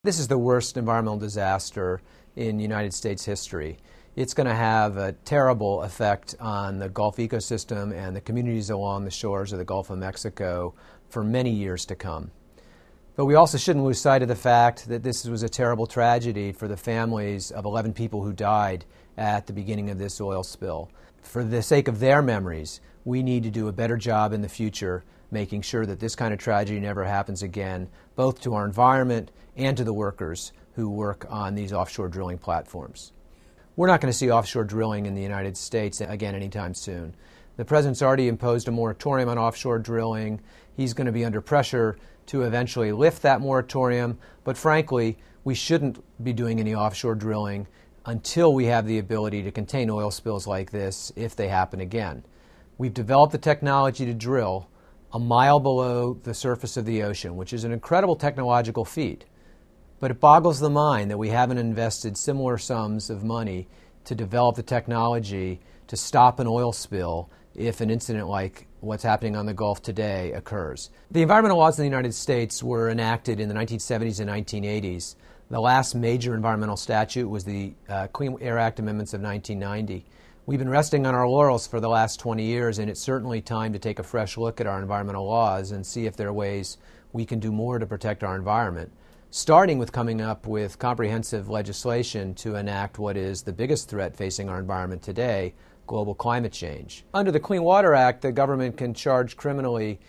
This is the worst environmental disaster in United States history. It's going to have a terrible effect on the Gulf ecosystem and the communities along the shores of the Gulf of Mexico for many years to come. But we also shouldn't lose sight of the fact that this was a terrible tragedy for the families of 11 people who died at the beginning of this oil spill. For the sake of their memories, we need to do a better job in the future making sure that this kind of tragedy never happens again, both to our environment and to the workers who work on these offshore drilling platforms. We're not going to see offshore drilling in the United States again anytime soon. The President's already imposed a moratorium on offshore drilling. He's going to be under pressure to eventually lift that moratorium, but frankly, we shouldn't be doing any offshore drilling until we have the ability to contain oil spills like this if they happen again. We've developed the technology to drill a mile below the surface of the ocean, which is an incredible technological feat. But it boggles the mind that we haven't invested similar sums of money to develop the technology to stop an oil spill if an incident like what's happening on the Gulf today occurs. The environmental laws in the United States were enacted in the 1970s and 1980s. The last major environmental statute was the Clean Air Act amendments of 1990. We've been resting on our laurels for the last 20 years, and it's certainly time to take a fresh look at our environmental laws and see if there are ways we can do more to protect our environment, starting with coming up with comprehensive legislation to enact what is the biggest threat facing our environment today, global climate change. Under the Clean Water Act, the government can charge criminally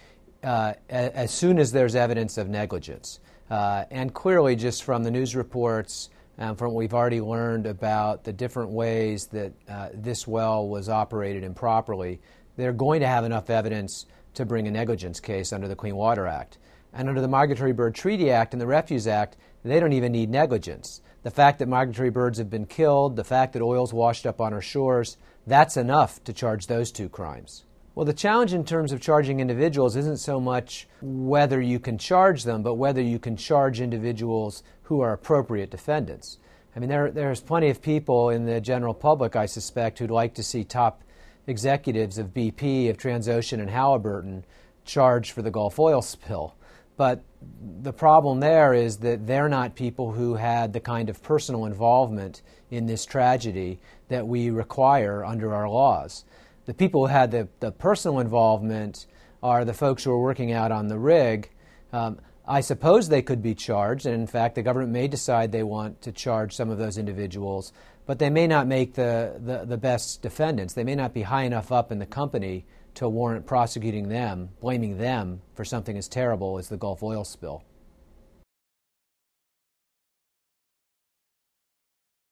as soon as there's evidence of negligence. And clearly, just from the news reports, from what we've already learned about the different ways that this well was operated improperly, they're going to have enough evidence to bring a negligence case under the Clean Water Act. And under the Migratory Bird Treaty Act and the Refuse Act, they don't even need negligence. The fact that migratory birds have been killed, the fact that oil's washed up on our shores, that's enough to charge those two crimes. Well, the challenge in terms of charging individuals isn't so much whether you can charge them, but whether you can charge individuals who are appropriate defendants. I mean, there's plenty of people in the general public, I suspect, who'd like to see top executives of BP, of Transocean, and Halliburton charged for the Gulf oil spill. But the problem there is that they're not people who had the kind of personal involvement in this tragedy that we require under our laws. The people who had the personal involvement are the folks who are working out on the rig. I suppose they could be charged, and in fact the government may decide they want to charge some of those individuals, but they may not make the best defendants. They may not be high enough up in the company to warrant prosecuting them, blaming them for something as terrible as the Gulf oil spill.